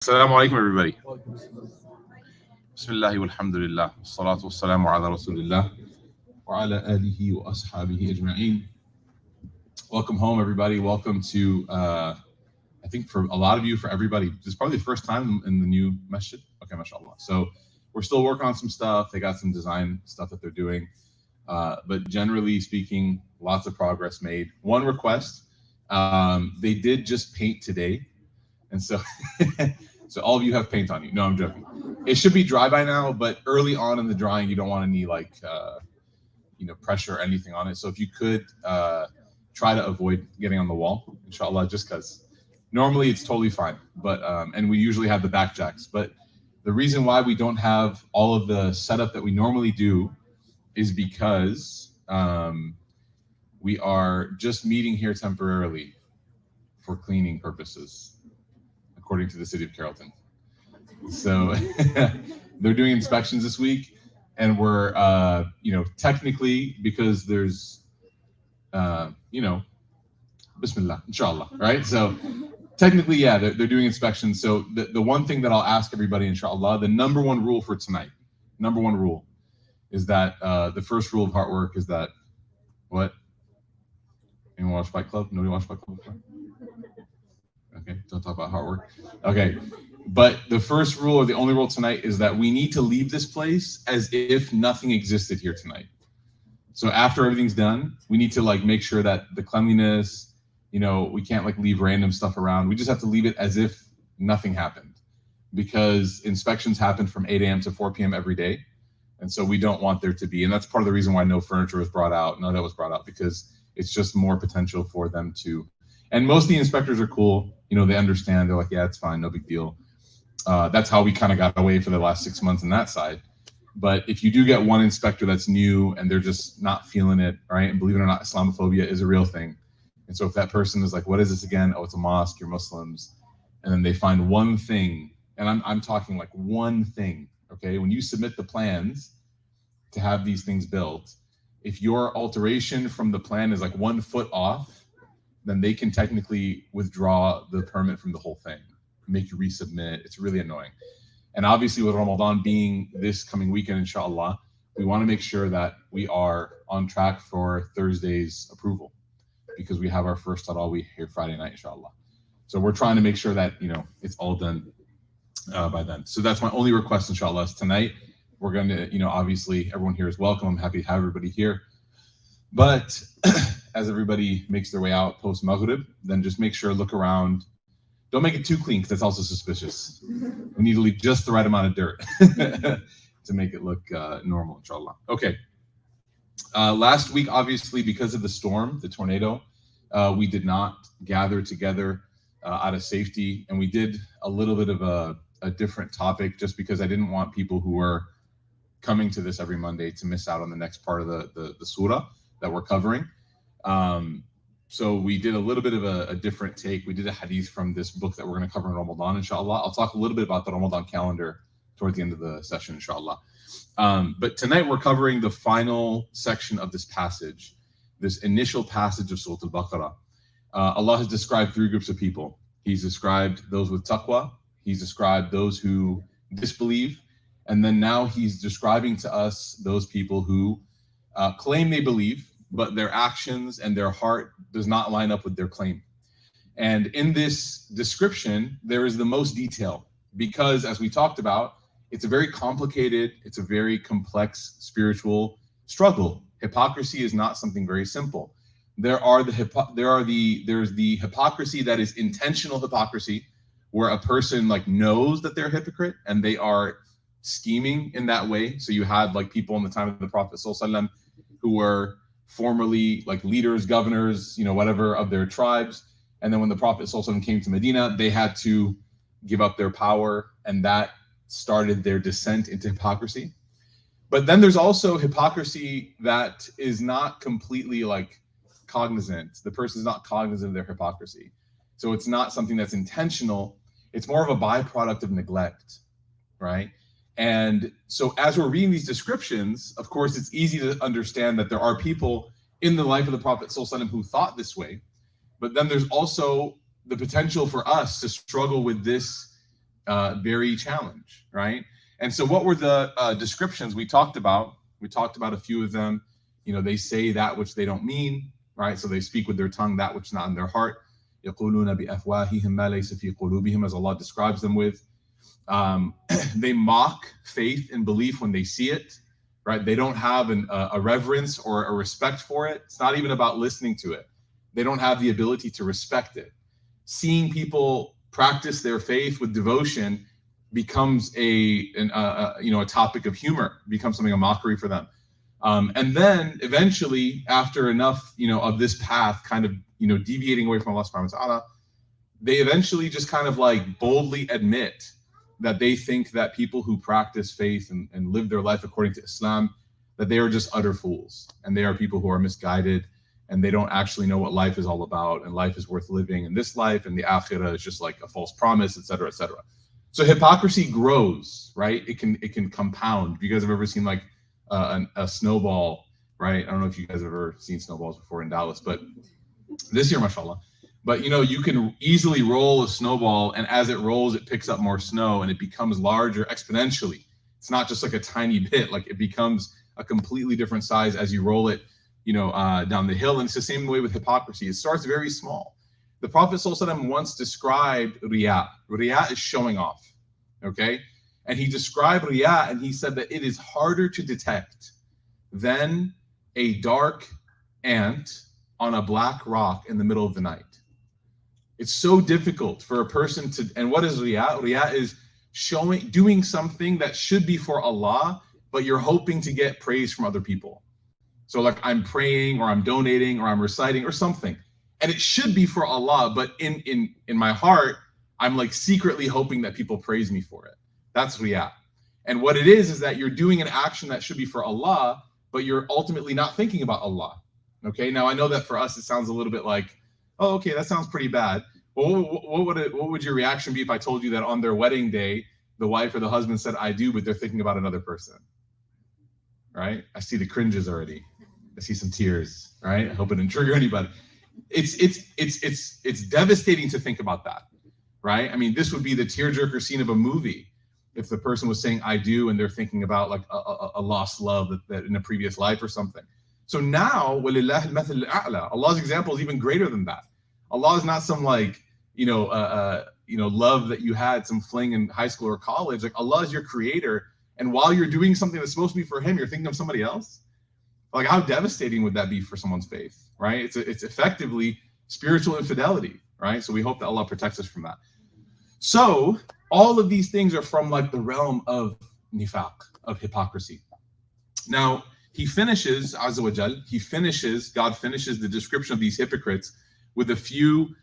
Assalamu alaikum, everybody. Bismillah walhamdulillah. Salatu wassalamu ala rasulillah wa ala alihi wa ashabihi ajma'in. Welcome home, everybody. Welcome to, I think for a lot of you, for everybody, this is probably the first time in the new masjid. Okay, mashallah. So we're still working on some stuff. They got some design stuff that they're doing. But generally speaking, lots of progress made. One request, they did just paint today. And so, so all of you have paint on you. No, I'm joking. It should be dry by now, but early on in the drying, you don't want any pressure or anything on it. So if you could try to avoid getting on the wall, inshallah, just because normally it's totally fine. But and we usually have the back jacks. But the reason why we don't have all of the setup that we normally do is because we are just meeting here temporarily for cleaning purposes, according to the city of Carrollton. So they're doing inspections this week, and we're, technically, because there's, Bismillah, inshallah, right? So technically, yeah, they're doing inspections. So the one thing that I'll ask everybody, inshallah, the number one rule for tonight, number one rule, is that the first rule of Heartwork is that, what? Anyone watch Fight Club? Nobody watch Fight Club before? Okay, don't talk about Heartwork. Okay, but the first rule, or the only rule tonight, is that we need to leave this place as if nothing existed here tonight. So after everything's done, we need to make sure that the cleanliness, we can't leave random stuff around. We just have to leave it as if nothing happened, because inspections happen from 8 a.m. to 4 p.m. every day. And so we don't want there to be, and that's part of the reason why no furniture was brought out, none of that was brought out, because it's just more potential for them to. And most of the inspectors are cool. They understand. They're like, yeah, it's fine, no big deal. That's how we kind of got away for the last 6 months on that side. But if you do get one inspector that's new and they're just not feeling it, right? And believe it or not, Islamophobia is a real thing. And so if that person is like, what is this again? Oh, it's a mosque, you're Muslims. And then they find one thing, and I'm talking one thing, okay? When you submit the plans to have these things built, if your alteration from the plan is 1 foot off, then they can technically withdraw the permit from the whole thing, make you resubmit. It's really annoying. And obviously with Ramadan being this coming weekend, inshallah, we want to make sure that we are on track for Thursday's approval, because we have our first tarawih here Friday night, inshallah. So we're trying to make sure that, it's all done by then. So that's my only request, inshallah, is tonight. We're going to, obviously everyone here is welcome. I'm happy to have everybody here. But as everybody makes their way out post Maghrib, then just make sure, look around. Don't make it too clean, because that's also suspicious. We need to leave just the right amount of dirt to make it look normal, inshallah. Okay. Last week, obviously, because of the storm, the tornado, we did not gather together out of safety. And we did a little bit of a different topic, just because I didn't want people who were coming to this every Monday to miss out on the next part of the surah that we're covering. So we did a little bit of a different take. We did a hadith from this book that we're going to cover in Ramadan, inshallah. I'll talk a little bit about the Ramadan calendar towards the end of the session, inshallah. But tonight we're covering the final section of this passage, this initial passage of Surah Baqarah. Allah has described 3 groups of people. He's described those with taqwa. He's described those who disbelieve. And then now he's describing to us those people who claim they believe, but their actions and their heart does not line up with their claim. And in this description, there is the most detail, because as we talked about, it's a very complicated, it's a very complex spiritual struggle. Hypocrisy is not something very simple. There's the hypocrisy that is intentional hypocrisy, where a person knows that they're a hypocrite and they are scheming in that way. So you had people in the time of the Prophet ﷺ who were formerly leaders, governors, whatever, of their tribes. And then when the Prophet ﷺ came to Medina, they had to give up their power, and that started their descent into hypocrisy. But then there's also hypocrisy that is not completely cognizant. The person is not cognizant of their hypocrisy. So it's not something that's intentional. It's more of a byproduct of neglect, right? And so as we're reading these descriptions, of course, it's easy to understand that there are people in the life of the Prophet ﷺ who thought this way. But then there's also the potential for us to struggle with this very challenged, right? And so what were the descriptions we talked about? We talked about a few of them. They say that which they don't mean, right? So they speak with their tongue that which is not in their heart. يَقُولُونَ بِأَفْوَاهِهِمْ مَا لَيْسَ فِي قُلُوبِهِمْ, as Allah describes them with. They mock faith and belief when they see it, right? They don't have a reverence or a respect for it. It's not even about listening to it. They don't have the ability to respect it. Seeing people practice their faith with devotion becomes a topic of humor, becomes something, a mockery for them. And then eventually, after enough, of this path kind of, deviating away from Allah subhanahu wa ta'ala, they eventually just kind of like boldly admit that they think that people who practice faith and live their life according to Islam, that they are just utter fools, and they are people who are misguided, and they don't actually know what life is all about, and life is worth living in this life, and the akhirah is just like a false promise, etc., etc. So hypocrisy grows, right? It can compound. You guys have ever seen like a snowball, right? I don't know if you guys have ever seen snowballs before in Dallas, but this year, mashallah. But you can easily roll a snowball, and as it rolls, it picks up more snow, and it becomes larger exponentially. It's not just like a tiny bit; like it becomes a completely different size as you roll it, down the hill. And it's the same way with hypocrisy. It starts very small. The Prophet ﷺ once described riya. Riya is showing off, okay? And he described riya, and he said that it is harder to detect than a dark ant on a black rock in the middle of the night. It's so difficult for a person to, and what is riya? Riya is doing something that should be for Allah, but you're hoping to get praise from other people. So like I'm praying, or I'm donating, or I'm reciting, or something. And it should be for Allah, but in my heart, I'm like secretly hoping that people praise me for it. That's riya. And what it is that you're doing an action that should be for Allah, but you're ultimately not thinking about Allah. Okay, now I know that for us, it sounds a little bit like, oh, okay, that sounds pretty bad. Well, what would your reaction be if I told you that on their wedding day, the wife or the husband said, I do, but they're thinking about another person, right? I see the cringes already. I see some tears, right? I hope it didn't trigger anybody. It's devastating to think about that, right? I mean, this would be the tearjerker scene of a movie if the person was saying I do and they're thinking about like a lost love that in a previous life or something. So now, وَلِلَّهِ الْمَثَلُ الْأَعْلَى, Allah's example is even greater than that. Allah is not some like love that you had, some fling in high school or college. Like Allah is your creator, and while you're doing something that's supposed to be for Him, you're thinking of somebody else. Like how devastating would that be for someone's faith, right? It's effectively spiritual infidelity, right? So we hope that Allah protects us from that. So all of these things are from like the realm of nifaq, of hypocrisy. Now he finishes, Azza wa Jal, God finishes the description of these hypocrites with a few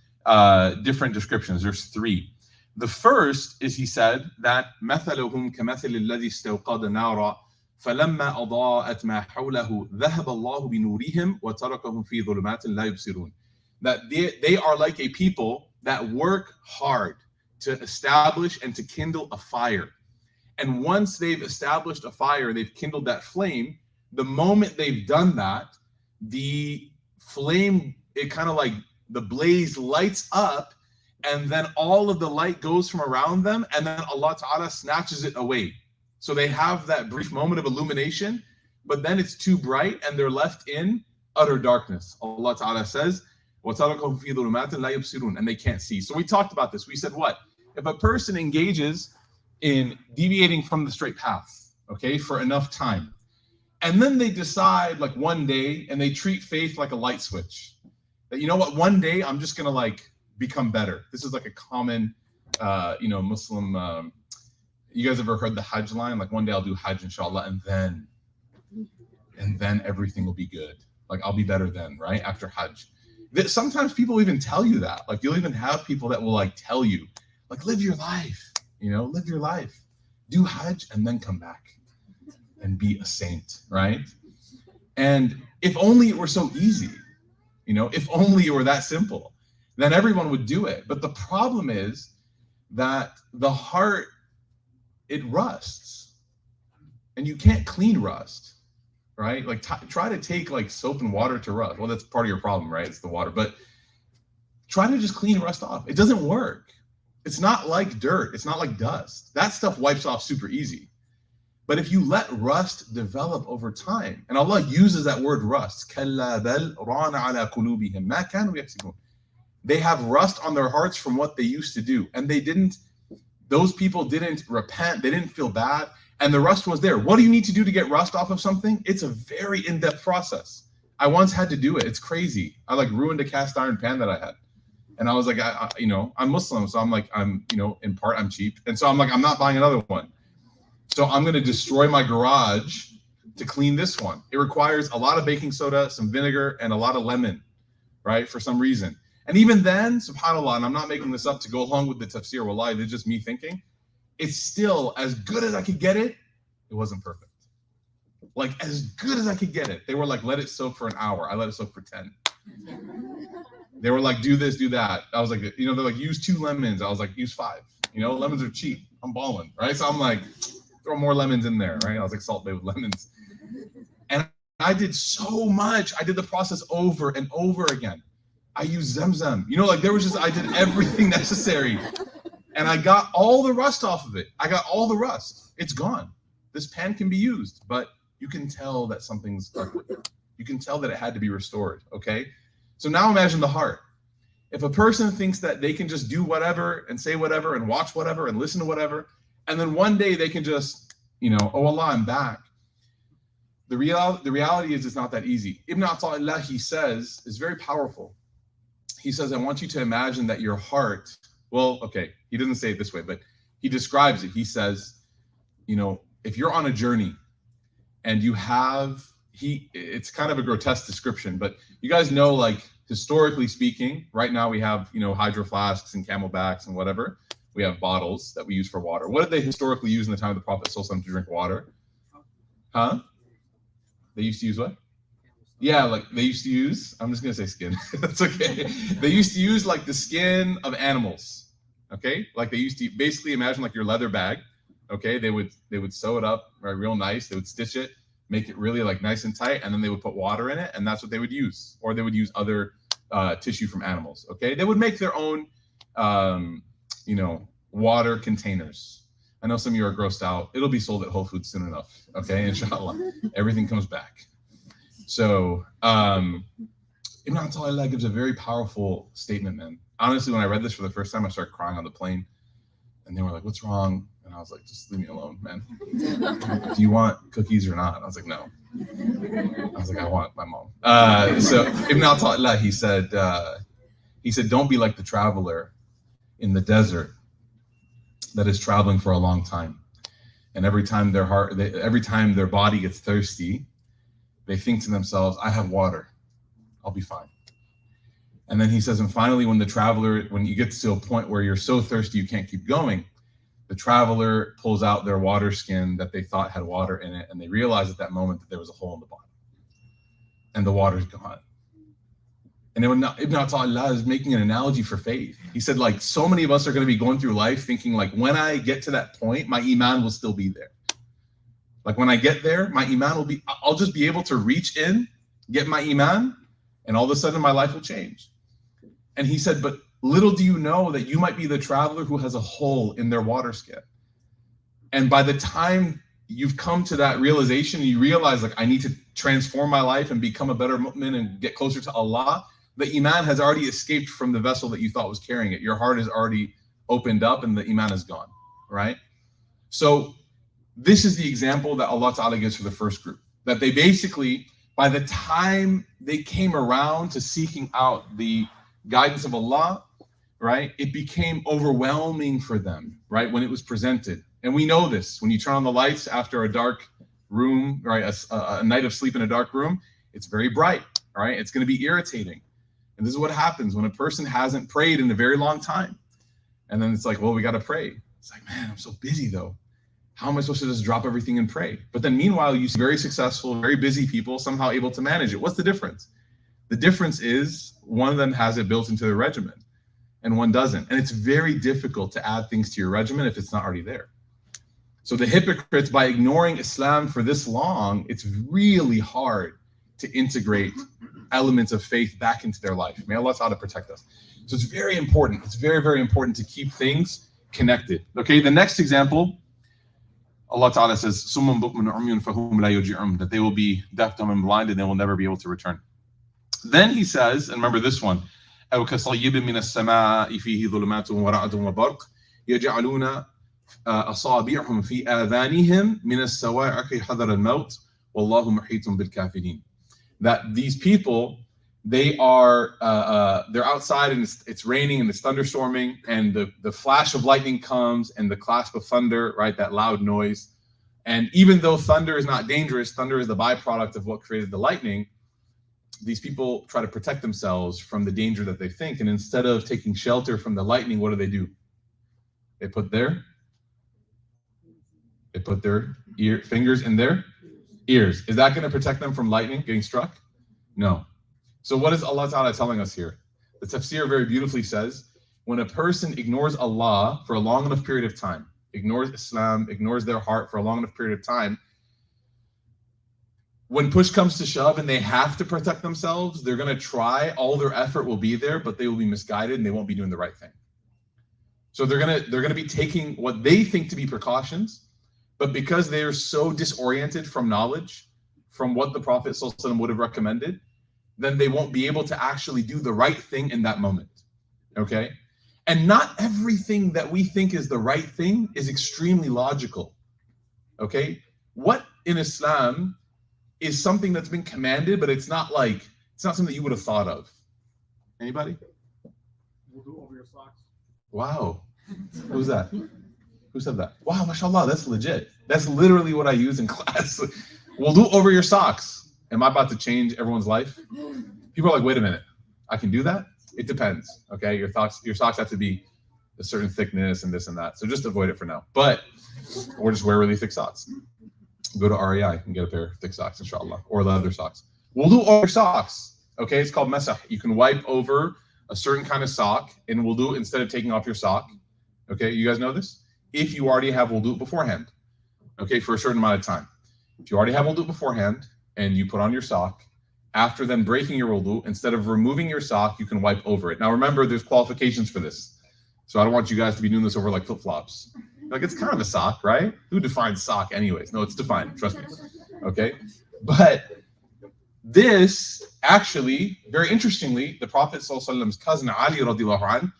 different descriptions. There's three. The first is, he said, that مَثَلُهُمْ كَمَثَلِ الَّذِي اسْتَوْقَدَ نَارًا فَلَمَّا أَضَاءَتْ مَا حَوْلَهُ ذَهَبَ اللَّهُ بِنُورِهِمْ وَتَرَكَهُمْ فِي ظُلُمَاتٍ لَا يُبْصِرُونَ. That they are like a people that work hard to establish and to kindle a fire. And once they've established a fire, they've kindled that flame, the moment they've done that, the flame, it kind of like the blaze lights up, and then all of the light goes from around them, and then Allah Ta'ala snatches it away. So they have that brief moment of illumination, but then it's too bright and they're left in utter darkness. Allah Ta'ala says, وَتَرَكَهُمْ فِي ظُلُمَاتٍ لَا يُبْصِرُونَ, and they can't see. So we talked about this. We said what? If a person engages in deviating from the straight path, okay, for enough time, and then they decide like one day, and they treat faith like a light switch, that you know what, one day I'm just gonna like become better. This is like a common Muslim, you guys ever heard the Hajj line? Like one day I'll do Hajj inshallah, and then everything will be good. Like I'll be better then, right? After Hajj. Sometimes people even tell you that. Like you'll even have people that will like tell you, like live your life, live your life. Do Hajj and then come back and be a saint, right? And if only it were so easy, if only it were that simple, then everyone would do it. But the problem is that the heart, it rusts, and you can't clean rust, right? Like try to take like soap and water to rust. Well, that's part of your problem, right? It's the water, but try to just clean rust off. It doesn't work. It's not like dirt. It's not like dust. That stuff wipes off super easy. But if you let rust develop over time, and Allah uses that word rust, كَلَّا بَلْ رَانَ عَلَى قُلُوبِهِمْ مَا كَانُوا يَكْسِبُونَ. They have rust on their hearts from what they used to do. And those people didn't repent. They didn't feel bad. And the rust was there. What do you need to do to get rust off of something? It's a very in-depth process. I once had to do it. It's crazy. I like ruined a cast iron pan that I had. And I was like, I'm Muslim. So I'm like, in part, I'm cheap. And so I'm like, I'm not buying another one. So I'm going to destroy my garage to clean this one. It requires a lot of baking soda, some vinegar, and a lot of lemon, right? For some reason. And even then, subhanAllah, and I'm not making this up to go along with the tafsir, wallahi, it's just me thinking, it's still as good as I could get it. It wasn't perfect. Like as good as I could get it. They were like, let it soak for an hour. I let it soak for 10. They were like, do this, do that. I was like, they're like, use 2 lemons. I was like, use 5. Lemons are cheap. I'm balling, right? So I'm like, throw more lemons in there, right? I was like, Salt Bay with lemons. And I did so much. I did the process over and over again. I used Zamzam. I did everything necessary. And I got all the rust off of it. I got all the rust. It's gone. This pan can be used, but you can tell that something's ugly. You can tell that it had to be restored, okay? So now imagine the heart. If a person thinks that they can just do whatever and say whatever and watch whatever and listen to whatever, and then one day they can just, oh Allah, I'm back. The reality is it's not that easy. Ibn Ata'illah, he says, is very powerful. He says, I want you to imagine that your heart, well, okay, he doesn't say it this way, but he describes it. He says, if you're on a journey and you have, it's kind of a grotesque description, but you guys know, like, historically speaking, right now we have, hydro flasks and camelbacks and whatever. We have bottles that we use for water. What did they historically use in the time of the Prophet ﷺ to drink water? Huh? They used to use what? Yeah, like they used to use, I'm just going to say skin. That's okay. They used to use like the skin of animals. Okay? Like they used to basically imagine like your leather bag. Okay? They would sew it up real nice. They would stitch it, make it really like nice and tight, and then they would put water in it, and that's what they would use. Or they would use other tissue from animals. Okay? They would make their own water containers. I know some of you are grossed out. It'll be sold at Whole Foods soon enough. Okay, inshallah. Everything comes back. So Ibn Ata'illah gives a very powerful statement, man. Honestly, when I read this for the first time, I started crying on the plane. And they were like, what's wrong? And I was like, just leave me alone, man. Do you want cookies or not? I was like, no. I was like, I want my mom. So Ibn Ata'illah, he said, don't be like the traveler in the desert that is traveling for a long time. And every time their body gets thirsty, they think to themselves, I have water. I'll be fine. And then he says, and finally, when you get to a point where you're so thirsty you can't keep going, the traveler pulls out their water skin that they thought had water in it, and they realize at that moment that there was a hole in the bottom. And the water's gone. And Ibn Ata'illah is making an analogy for faith. He said, like, so many of us are going to be going through life thinking, like, when I get to that point, my iman will still be there. Like, when I get there, my iman I'll just be able to reach in, get my iman, and all of a sudden my life will change. And he said, but little do you know that you might be the traveler who has a hole in their water skin. And by the time you've come to that realization, you realize, like, I need to transform my life and become a better mu'min and get closer to Allah, the iman has already escaped from the vessel that you thought was carrying it. Your heart is already opened up and the iman is gone, right? So this is the example that Allah Ta'ala gives for the first group, that they basically, by the time they came around to seeking out the guidance of Allah, right, it became overwhelming for them, right, when it was presented. And we know this, when you turn on the lights after a dark room, right, a night of sleep in a dark room, it's very bright, right? It's going to be irritating. And this is what happens when a person hasn't prayed in a very long time. And then it's like, well, we got to pray. It's like, man, I'm so busy though. How am I supposed to just drop everything and pray? But then meanwhile, you see very successful, very busy people somehow able to manage it. What's the difference? The difference is one of them has it built into their regimen and one doesn't. And it's very difficult to add things to your regimen if it's not already there. So the hypocrites, by ignoring Islam for this long, it's really hard to integrate elements of faith back into their life. May Allah Ta'ala protect us. So it's very important. It's very, very important to keep things connected. Okay, the next example, Allah Ta'ala says, "Summun bukmun umyun fahum la yurji'un," that they will be deaf, dumb, and blind, and they will never be able to return. Then he says, and remember this one, أو كصيب من السماء فيه ظلمات ورعد وبرق يجعلون أصابعهم في آذانهم من الصواعق حذر الموت والله محيط بالكافرين. That these people, they are they're outside and it's raining and it's thunderstorming and the flash of lightning comes and the clasp of thunder, right, that loud noise. And even though thunder is not dangerous, thunder is the byproduct of what created the lightning. These people try to protect themselves from the danger that they think, and instead of taking shelter from the lightning, what do? They put their fingers in their ears. Is that going to protect them from lightning getting struck? No. So what is Allah Ta'ala telling us here? The tafsir very beautifully says, when a person ignores Allah for a long enough period of time, ignores Islam, ignores their heart for a long enough period of time, when push comes to shove and they have to protect themselves, they're going to try, all their effort will be there, but they will be misguided and they won't be doing the right thing. So they're going to be taking what they think to be precautions, but because they are so disoriented from knowledge, from what the Prophet ﷺ would have recommended, then they won't be able to actually do the right thing in that moment. Okay? And not everything that we think is the right thing is extremely logical. Okay? What in Islam is something that's been commanded, but it's not something that you would have thought of. Anybody? Wudu over your socks. Wow. Who's that? Who said that? Wow, mashallah, that's legit. That's literally what I use in class. Wudu over your socks. Am I about to change everyone's life? People are like, wait a minute, I can do that? It depends. Okay, your socks have to be a certain thickness and this and that. So just avoid it for now. But or just wear really thick socks. Go to REI and get a pair of thick socks, inshallah, or leather socks. Wudu over socks. Okay, it's called masah. You can wipe over a certain kind of sock in wudu instead of taking off your sock. Okay, you guys know this? If you already have wudu beforehand, okay, for a certain amount of time. If you already have wudu beforehand and you put on your sock, after then breaking your wudu, instead of removing your sock, you can wipe over it. Now remember, there's qualifications for this. So I don't want you guys to be doing this over like flip-flops. Like, it's kind of a sock, right? Who defines sock anyways? No, it's defined, trust me. Okay? But this actually, very interestingly, the Prophet ﷺ's cousin Ali radiallahu anh,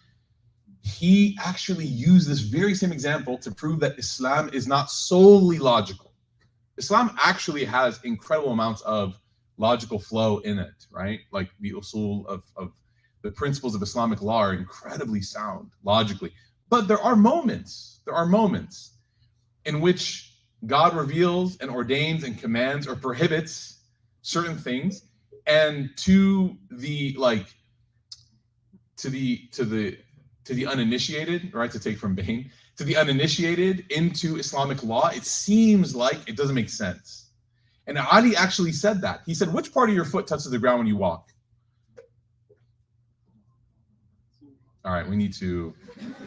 he actually used this very same example to prove that Islam is not solely logical. Islam actually has incredible amounts of logical flow in it, right? Like the usul of the principles of Islamic law are incredibly sound logically. But there are moments in which God reveals and ordains and commands or prohibits certain things, and to the uninitiated, right? To take from Bain, to the uninitiated into Islamic law, it seems like it doesn't make sense. And Ali actually said that. He said, which part of your foot touches the ground when you walk? All right, we need to,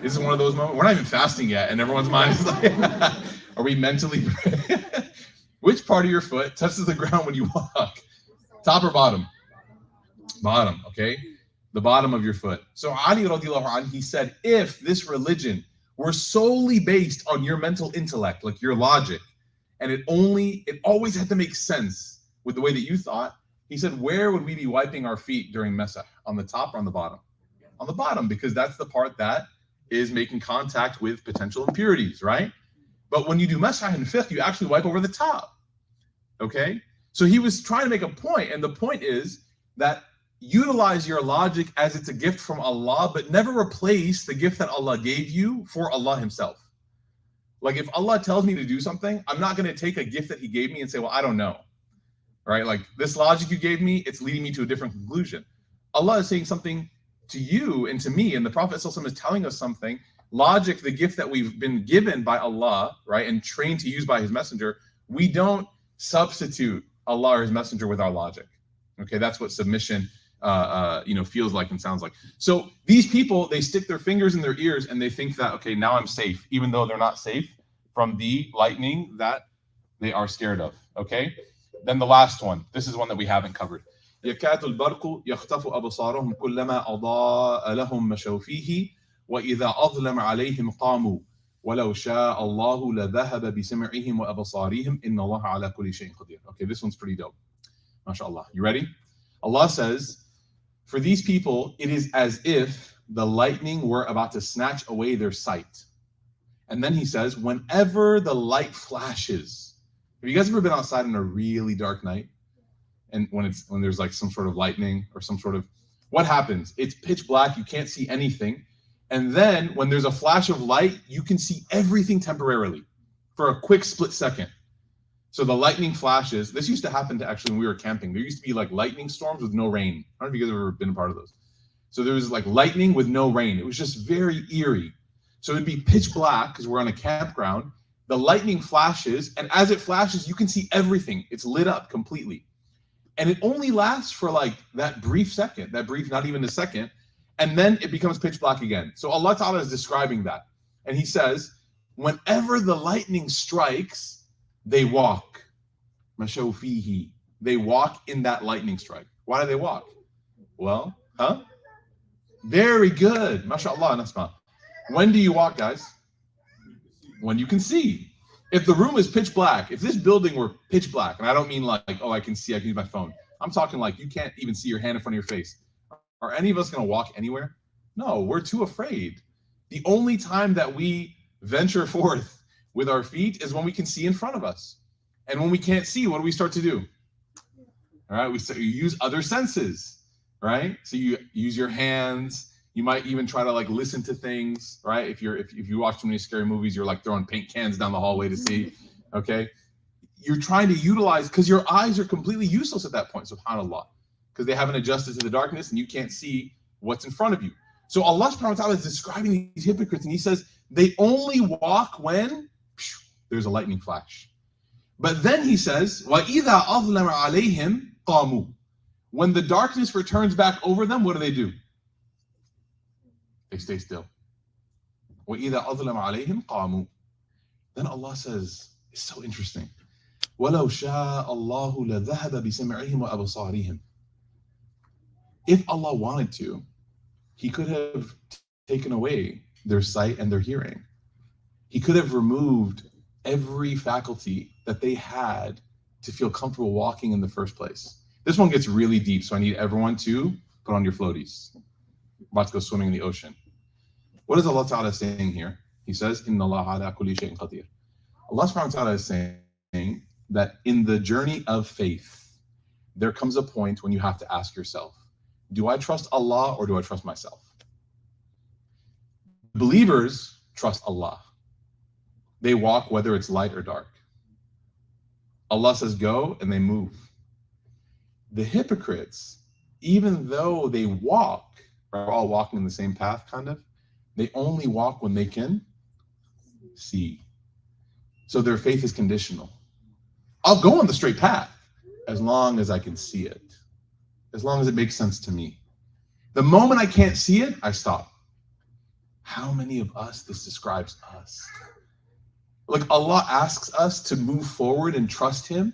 this is one of those moments, we're not even fasting yet, and everyone's mind is like, are we mentally, which part of your foot touches the ground when you walk? Top or bottom? Bottom, okay? The bottom of your foot. So Ali radiallahu anh, he said, if this religion were solely based on your mental intellect, like your logic, and it always had to make sense with the way that you thought, he said, where would we be wiping our feet during Mesa? On the top or on the bottom? On the bottom, because that's the part that is making contact with potential impurities, right? But when you do Masah and Fiqh, you actually wipe over the top, okay? So he was trying to make a point, and the point is that utilize your logic as it's a gift from Allah, but never replace the gift that Allah gave you for Allah himself. Like, if Allah tells me to do something, I'm not going to take a gift that he gave me and say, well, I don't know, right? Like, this logic you gave me, it's leading me to a different conclusion. Allah is saying something to you and to me, and the Prophet ﷺ is telling us something. Logic, the gift that we've been given by Allah, right, and trained to use by his messenger, we don't substitute Allah or his messenger with our logic. Okay, that's what submission feels like and sounds like. So these people, they stick their fingers in their ears and they think that, okay, now I'm safe, even though they're not safe from the lightning that they are scared of. Okay, then the last one, this is one that we haven't covered. يكاد البرق يخطف أبصارهم كلما أضاء لهم مشوا فيه وإذا أظلم عليهم قاموا ولو شاء الله لذهب بسمعهم وأبصارهم إن الله على كل شيء قدير. Okay, this one's pretty dope. MashaAllah. You ready? Allah says, for these people, it is as if the lightning were about to snatch away their sight. And then he says, whenever the light flashes, have you guys ever been outside in a really dark night? And when there's like some sort of lightning or some sort of, what happens? It's pitch black, you can't see anything. And then when there's a flash of light, you can see everything temporarily for a quick split second. So the lightning flashes. This used to happen to actually when we were camping. There used to be like lightning storms with no rain. I don't know if you guys have ever been a part of those. So there was like lightning with no rain. It was just very eerie. So it'd be pitch black because we're on a campground. The lightning flashes, and as it flashes, you can see everything. It's lit up completely. And it only lasts for like that brief second, not even a second. And then it becomes pitch black again. So Allah Ta'ala is describing that. And he says, whenever the lightning strikes, they walk. Mashaw fihi. They walk in that lightning strike. Why do they walk? Well, very good. MashaAllah, Nasma. When do you walk, guys? When you can see. If the room is pitch black, if this building were pitch black, and I don't mean like, oh, I can see, I can use my phone. I'm talking like you can't even see your hand in front of your face. Are any of us going to walk anywhere? No, we're too afraid. The only time that we venture forth with our feet is when we can see in front of us. And when we can't see, what do we start to do? All right, we use other senses, right? So you use your hands. You might even try to like listen to things, right? If you watch too many scary movies, you're like throwing paint cans down the hallway to see, okay? You're trying to utilize, because your eyes are completely useless at that point, subhanAllah, because they haven't adjusted to the darkness and you can't see what's in front of you. So Allah subhanahu wa ta'ala is describing these hypocrites and he says, they only walk when there's a lightning flash. But then he says, وَإِذَا أَظْلَمَ عَلَيْهِمْ قَامُوا. When the darkness returns back over them, what do? They stay still. وَإِذَا أَظْلَمَ عَلَيْهِمْ قَامُوا. Then Allah says, it's so interesting. وَلَوْ شَاءَ اللَّهُ لَذَهَبَ بِسَمْعِهِمْ وَأَبْصَارِهِمْ. If Allah wanted to, he could have taken away their sight and their hearing. He could have removed every faculty that they had to feel comfortable walking in the first place. This one gets really deep, so I need everyone to put on your floaties. About to go swimming in the ocean. What is Allah Ta'ala saying here? He says, Inna Allah ala kulli shay'in qadir. Allah subhanahu wa ta'ala is saying that in the journey of faith, there comes a point when you have to ask yourself, do I trust Allah or do I trust myself? Believers trust Allah. They walk whether it's light or dark. Allah says go and they move. The hypocrites, even though they walk, we're all walking in the same path, kind of. They only walk when they can see. So their faith is conditional. I'll go on the straight path as long as I can see it, as long as it makes sense to me. The moment I can't see it, I stop. How many of us, this describes us? Like Allah asks us to move forward and trust him.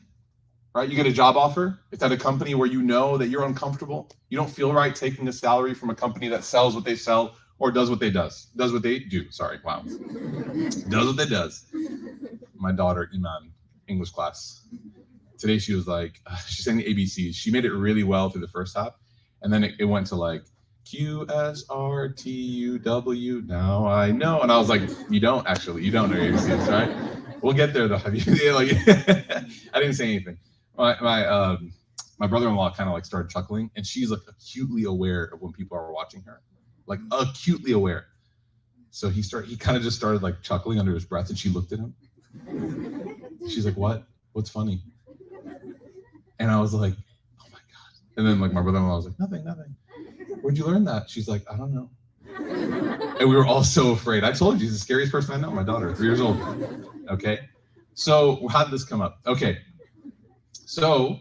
Right? You get a job offer. It's at a company where you know that you're uncomfortable. You don't feel right taking a salary from a company that sells what they sell or does what they do. Sorry, wow. Does what they does. My daughter, Iman, English class. Today she was like, she sang the ABCs. She made it really well through the first half. And then it went to like, QSRTUW, now I know. And I was like, you don't actually, you don't know your ABCs, right? We'll get there though. Like, I didn't say anything. My brother-in-law kind of like started chuckling, and she's like acutely aware of when people are watching her, like acutely aware. So he kind of just started like chuckling under his breath, and she looked at him. She's like, "What? What's funny?" And I was like, "Oh my God!" And then like my brother-in-law was like, "Nothing." Where'd you learn that? She's like, "I don't know." And we were all so afraid. I told you, she's the scariest person I know. My daughter, 3 years old. Okay, so how did this come up? Okay. So,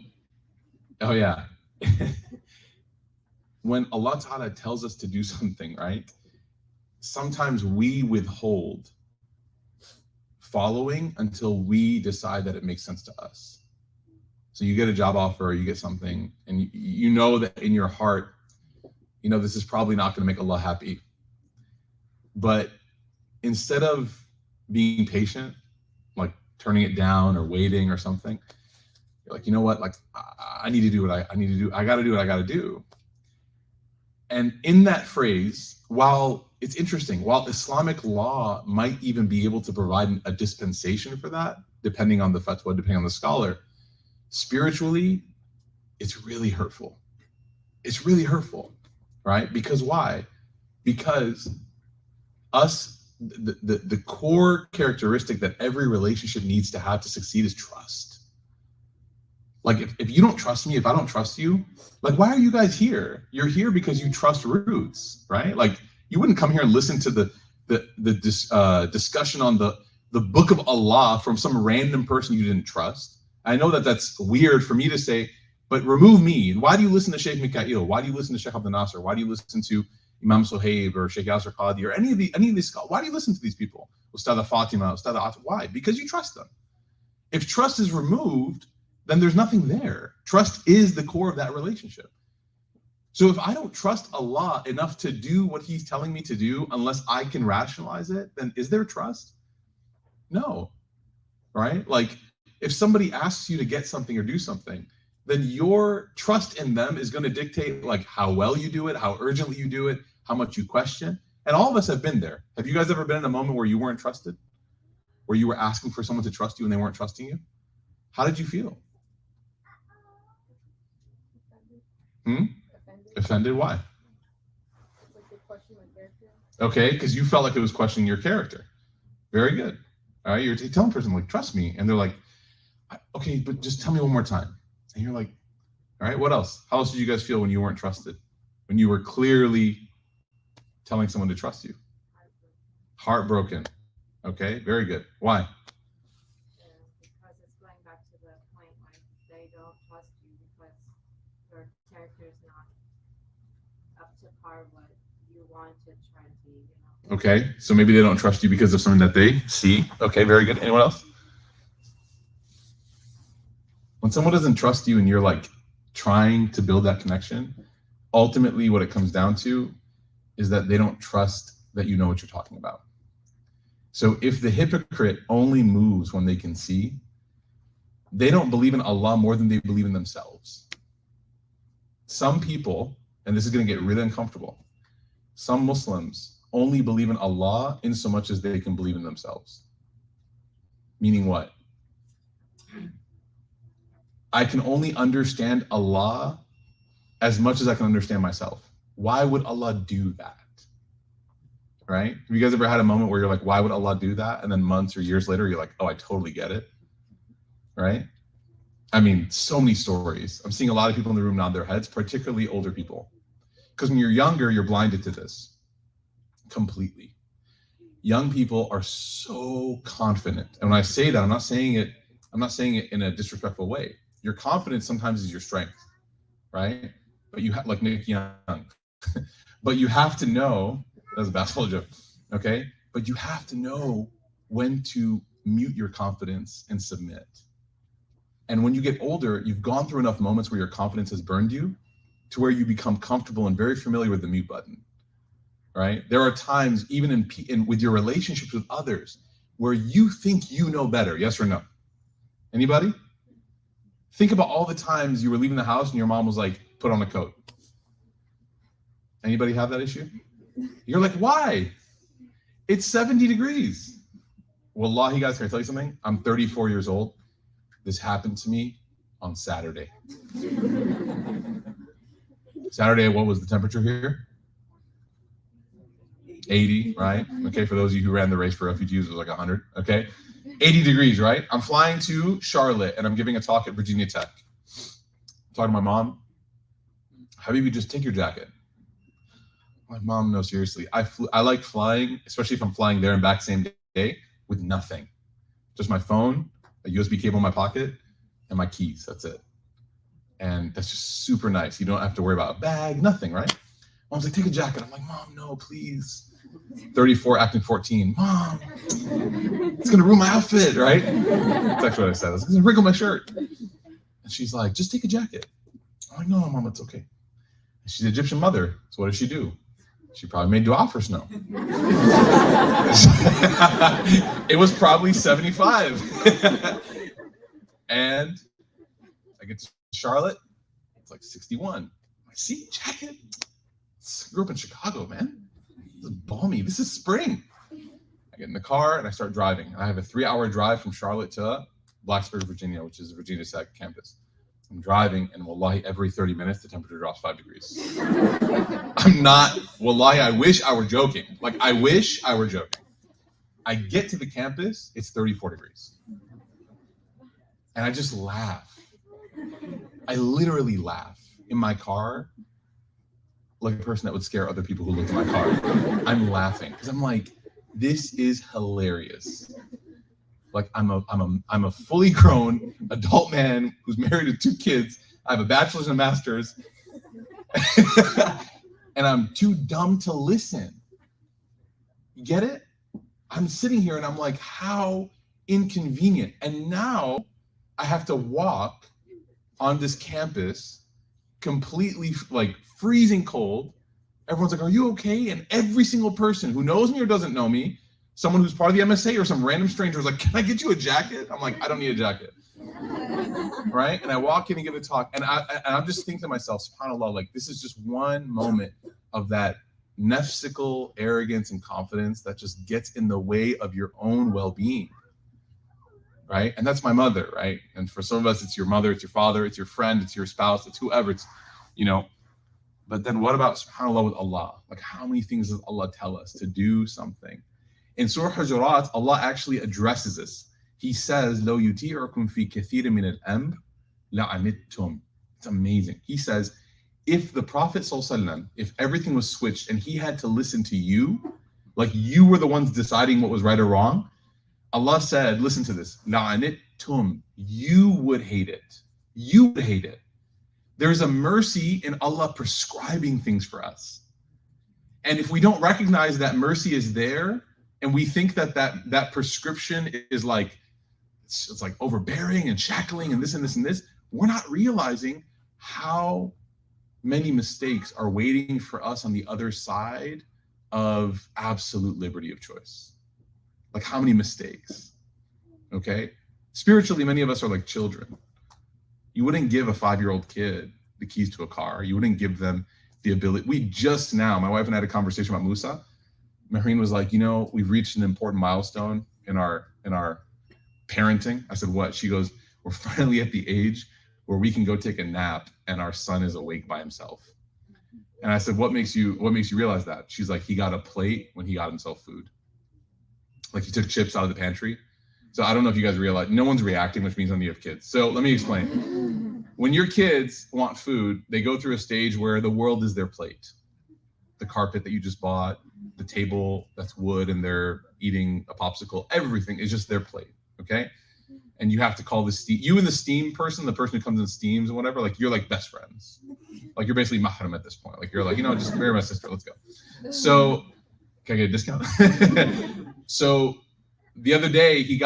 oh yeah, when Allah Ta'ala tells us to do something, right? Sometimes we withhold following until we decide that it makes sense to us. So you get a job offer or you get something, and you know that in your heart, you know, this is probably not going to make Allah happy. But instead of being patient, like turning it down or waiting or something, you're like, you know what? Like, I need to do what I need to do. I got to do what I got to do. And in that phrase, while it's interesting, while Islamic law might even be able to provide a dispensation for that, depending on the fatwa, depending on the scholar, spiritually, it's really hurtful. It's really hurtful, right? Because why? Because the core characteristic that every relationship needs to have to succeed is trust. Like if you don't trust me, if I don't trust you, like why are you guys here? You're here because you trust Roots, right? Like you wouldn't come here and listen to the discussion on the book of Allah from some random person you didn't trust. I know that that's weird for me to say, but remove me. Why do you listen to Sheikh Mikhail? Why do you listen to Sheikh Abdul Nasser? Why do you listen to Imam Sohaib or Sheikh Yasser Qadi or any of these scholars? Why do you listen to these people? Ustad Fatima, Ustad Atif. Why? Because you trust them. If trust is removed, then there's nothing there. Trust is the core of that relationship. So if I don't trust Allah enough to do what he's telling me to do, unless I can rationalize it, then is there trust? No, right? Like if somebody asks you to get something or do something, then your trust in them is going to dictate like how well you do it, how urgently you do it, how much you question. And all of us have been there. Have you guys ever been in a moment where you weren't trusted? Where you were asking for someone to trust you and they weren't trusting you? How did you feel? Offended? Why? Okay, because you felt like it was questioning your character. Very good. All right, you're telling a person like, trust me. And they're like, okay, but just tell me one more time. And you're like, all right, what else? How else did you guys feel when you weren't trusted? When you were clearly telling someone to trust you? Heartbroken. Okay, very good. Why? Because it's going back to the point like they don't trust you because your character is not up to par what you want to try to be, you know. Okay, so maybe they don't trust you because of something that they see. Okay, very good. Anyone else? When someone doesn't trust you and you're like trying to build that connection, ultimately what it comes down to is that they don't trust that you know what you're talking about. So if the hypocrite only moves when they can see, they don't believe in Allah more than they believe in themselves. Some people, and this is going to get really uncomfortable, some Muslims only believe in Allah in so much as they can believe in themselves. Meaning what? I can only understand Allah as much as I can understand myself. Why would Allah do that? Right? Have you guys ever had a moment where you're like, why would Allah do that? And then months or years later, you're like, oh, I totally get it. Right? I mean, so many stories. I'm seeing a lot of people in the room nod their heads, particularly older people. Because when you're younger, you're blinded to this completely. Young people are so confident. And when I say that, I'm not saying it in a disrespectful way. Your confidence sometimes is your strength, right? But you have, like Nick Young, but you have to know, that's a basketball joke, okay? But you have to know when to mute your confidence and submit. And when you get older, you've gone through enough moments where your confidence has burned you to where you become comfortable and very familiar with the mute button, right? There are times, even in with your relationships with others, where you think you know better, yes or no? Anybody? Think about all the times you were leaving the house and your mom was like, put on a coat. Anybody have that issue? You're like, why? It's 70 degrees. Wallahi, guys, can I tell you something? I'm 34 years old. This happened to me on Saturday. Saturday, what was the temperature here? 80, right? Okay, for those of you who ran the race for refugees, it was like 100, okay? 80 degrees, right? I'm flying to Charlotte and I'm giving a talk at Virginia Tech. I'm talking to my mom. Habibi, just take your jacket. I'm like, Mom, no, seriously. I like flying, especially if I'm flying there and back same day, with nothing. Just my phone, a USB cable in my pocket, and my keys. That's it. And that's just super nice. You don't have to worry about a bag, nothing, right? Mom's like, take a jacket. I'm like, Mom, no, please. 34 acting 14. Mom, it's gonna ruin my outfit, right? That's actually what I said. I was gonna wrinkle my shirt. And she's like, just take a jacket. I'm like, no, mom, it's okay. She's an Egyptian mother, so what does she do? She probably made dua for snow. It was probably 75. And I get to Charlotte, it's like 61. I'm like, see, jacket. I grew up in Chicago, man. This is balmy. This is spring. I get in the car and I start driving. I have a 3-hour drive from Charlotte to Blacksburg, Virginia, which is Virginia Tech campus. I'm driving, and wallahi, every 30 minutes, the temperature drops 5 degrees. I'm not, wallahi, I wish I were joking. Like, I wish I were joking. I get to the campus, it's 34 degrees. And I just laugh. I literally laugh in my car like a person that would scare other people who looked at my car. I'm laughing because I'm like, this is hilarious. Like I'm a fully grown adult man who's married to 2 kids. I have a bachelor's and a master's, and I'm too dumb to listen. You get it? I'm sitting here and I'm like, how inconvenient. And now I have to walk on this campus completely like freezing cold. Everyone's like, are you okay? And every single person who knows me or doesn't know me, someone who's part of the MSA or some random stranger is like, can I get you a jacket? I'm like, I don't need a jacket. Right? And I walk in and give a talk. And I'm just thinking to myself, subhanAllah, like this is just one moment of that nefsical arrogance and confidence that just gets in the way of your own well-being. Right? And that's my mother, right? And for some of us, it's your mother, it's your father, it's your friend, it's your spouse, it's whoever, it's, you know. But then what about, subhanAllah, with Allah? Like how many things does Allah tell us to do something? In Surah Hujurat, Allah actually addresses this. He says, "Lo yuti'ukum fi kathirin min al-amr la'anittum." It's amazing. He says, if the Prophet ﷺ, if everything was switched and he had to listen to you, like you were the ones deciding what was right or wrong, Allah said, listen to this, la'anittum, you would hate it. You would hate it. There's a mercy in Allah prescribing things for us. And if we don't recognize that mercy is there, and we think that prescription is like, it's like overbearing and shackling and this and this and this, we're not realizing how many mistakes are waiting for us on the other side of absolute liberty of choice. Like how many mistakes, okay? Spiritually, many of us are like children. You wouldn't give a 5-year-old kid the keys to a car. You wouldn't give them the ability. We just now, my wife and I had a conversation about Musa. Maureen was like, you know, we've reached an important milestone in our parenting. I said, what? She goes, we're finally at the age where we can go take a nap and our son is awake by himself. And I said, what makes you realize that? She's like, he got a plate when he got himself food. Like he took chips out of the pantry. So I don't know if you guys realize, no one's reacting, which means none of you have kids. So let me explain. When your kids want food, they go through a stage where the world is their plate. The carpet that you just bought, the table that's wood and they're eating a popsicle, everything is just their plate, okay? And you have to call the steam, you and the steam person, the person who comes in steams and whatever, like you're like best friends. Like you're basically mahram at this point. Like you're like, you know, just marry my sister, let's go. So, can I get a discount? So the other day he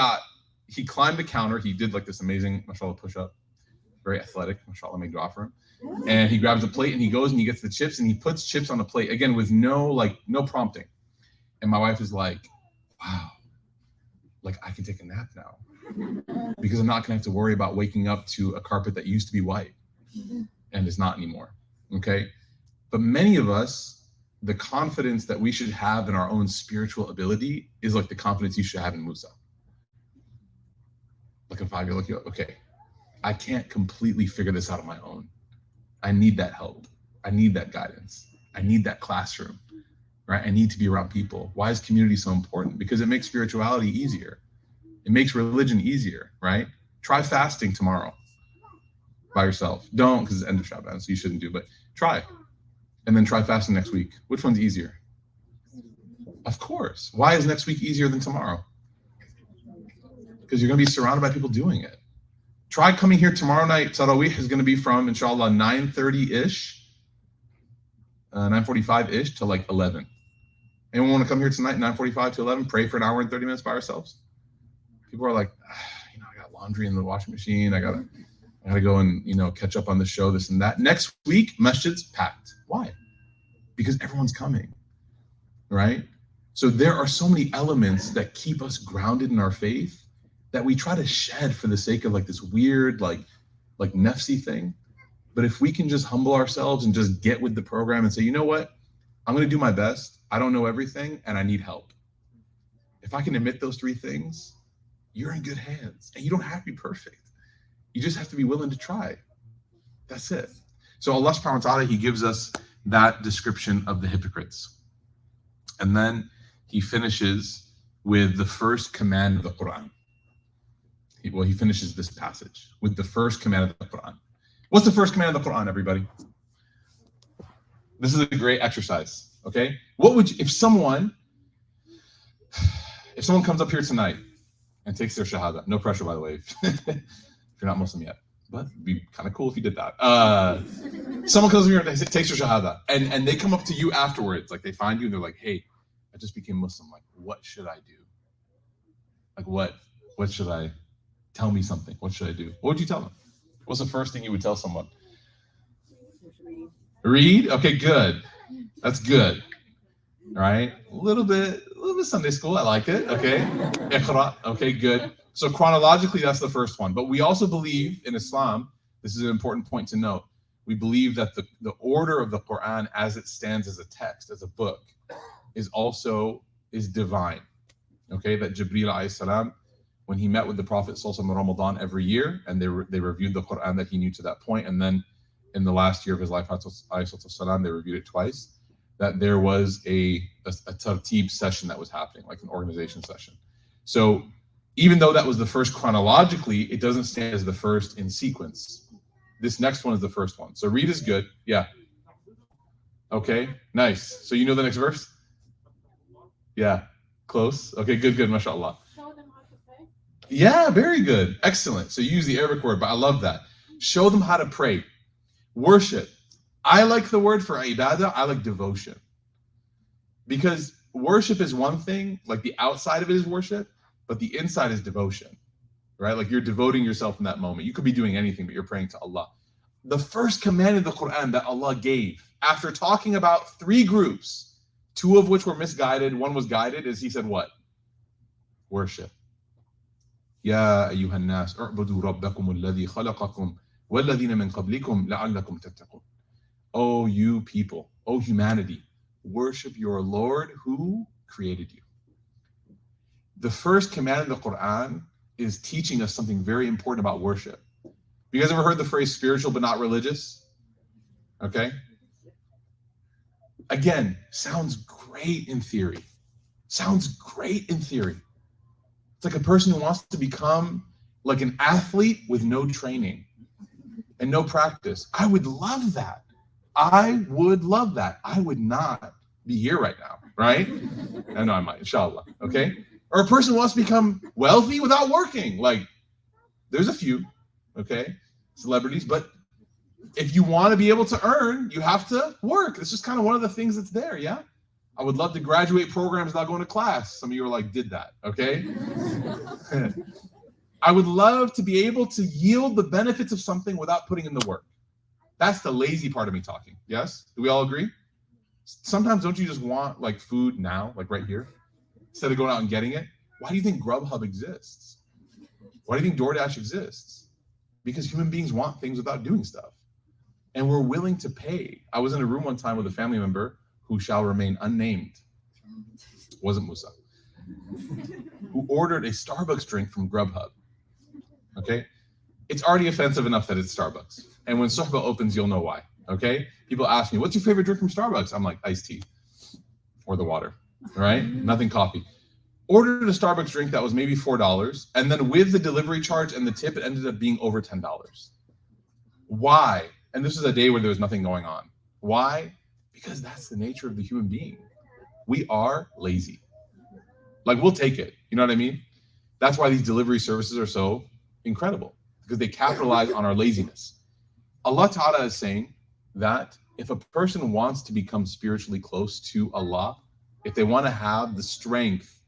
climbed the counter, he did like this amazing, mashallah, push-up, very athletic, mashallah, make dua for him. And he grabs a plate and he goes and he gets the chips and he puts chips on the plate, again, with no prompting. And my wife is like, wow, like I can take a nap now because I'm not gonna have to worry about waking up to a carpet that used to be white and is not anymore, okay? But many of us, the confidence that we should have in our own spiritual ability is like the confidence you should have in Musa. Like a 5-year-old, like, okay, I can't completely figure this out on my own. I need that help. I need that guidance. I need that classroom, right? I need to be around people. Why is community so important? Because it makes spirituality easier. It makes religion easier, right? Try fasting tomorrow by yourself. Don't, because it's end of Shaban, so you shouldn't do, but try. And then try fasting next week. Which one's easier? Of course. Why is next week easier than tomorrow? Because you're going to be surrounded by people doing it. Try coming here tomorrow night. Tarawih is going to be from, inshallah, 9:30-ish, 9:45-ish to like 11. Anyone want to come here tonight, 9:45 to 11, pray for an hour and 30 minutes by ourselves? People are like, you know, I got laundry in the washing machine. I got to, I gotta go and catch up on the show, this and that. Next week, masjid's packed. Why? Because everyone's coming, right? So there are so many elements that keep us grounded in our faith that we try to shed for the sake of like this weird like nefsi thing. But if we can just humble ourselves and just get with the program and say, you know what, I'm going to do my best. I don't know everything and I need help. If I can admit those three things, you're in good hands. And you don't have to be perfect. You just have to be willing to try. That's it. So Allah subhanahu wa ta'ala, He gives us that description of the hypocrites. And then He finishes with the first command of the Quran. He finishes this passage with the first command of the Quran. What's the first command of the Quran, everybody? This is a great exercise, okay? What would you, if someone comes up here tonight and takes their shahada, no pressure, by the way, if you're not Muslim yet, but it'd be kind of cool if you did that. Someone comes up here and takes their shahada, and they come up to you afterwards, like they find you and they're like, hey, I just became Muslim. Like, what should I do? Like, what should I, tell me something. What should I do? What would you tell them? What's the first thing you would tell someone? Read? Okay, good. That's good. All right. A little bit Sunday school. I like it. Okay. Iqra. Okay, good. So chronologically, that's the first one. But we also believe in Islam, this is an important point to note. We believe that the order of the Quran as it stands as a text, as a book, is divine. Okay, that Jibreel alayhi salam, when he met with the Prophet sallallahu alaihi wasallam in Ramadan every year, and they reviewed the Quran that he knew to that point, and then in the last year of his life, alayhi they reviewed it twice, that there was a tartib session that was happening, like an organization session. So even though that was the first chronologically, it doesn't stand as the first in sequence. This next one is the first one. So read is good. Yeah. Okay, nice. So you know the next verse? Yeah, close. Okay, good, mashallah. Show them how to pray. Yeah, very good. Excellent. So you use the Arabic word, but I love that. Show them how to pray. Worship. I like the word for ibadah. I like devotion. Because worship is one thing, like the outside of it is worship, but the inside is devotion, right? Like you're devoting yourself in that moment. You could be doing anything, but you're praying to Allah. The first command of the Quran that Allah gave, after talking about three groups, two of which were misguided, one was guided, is He said what? Worship. Ya ayyuhan nas, u'budu rabbakum alladhi khalaqakum walladhina min qablikum la'allakum tattaqun. Oh, you people, oh humanity, worship your Lord who created you. The first command of the Quran is teaching us something very important about worship. You guys ever heard the phrase spiritual but not religious? Okay. Again, sounds great in theory. Sounds great in theory. It's like a person who wants to become like an athlete with no training and no practice. I would love that. I would love that. I would not be here right now, right? I know I might, inshallah, okay? Or a person who wants to become wealthy without working. Like, there's a few, okay, celebrities, but if you want to be able to earn, you have to work. It's just kind of one of the things that's there, yeah? I would love to graduate programs without going to class. Some of you are like, did that, okay? I would love to be able to yield the benefits of something without putting in the work. That's the lazy part of me talking, yes? Do we all agree? Sometimes don't you just want like food now, like right here, instead of going out and getting it? Why do you think Grubhub exists? Why do you think DoorDash exists? Because human beings want things without doing stuff. And we're willing to pay. I was in a room one time with a family member who shall remain unnamed. Wasn't Musa. Who ordered a Starbucks drink from Grubhub. Okay? It's already offensive enough that it's Starbucks. And when Suhba opens, you'll know why. Okay? People ask me, what's your favorite drink from Starbucks? I'm like, iced tea. Or the water. Right? Nothing coffee. Ordered a Starbucks drink that was maybe $4. And then with the delivery charge and the tip, it ended up being over $10. Why? And this is a day where there was nothing going on. Why? Because that's the nature of the human being. We are lazy. Like, we'll take it. You know what I mean? That's why these delivery services are so incredible, because they capitalize on our laziness. Allah Ta'ala is saying that if a person wants to become spiritually close to Allah, if they want to have the strength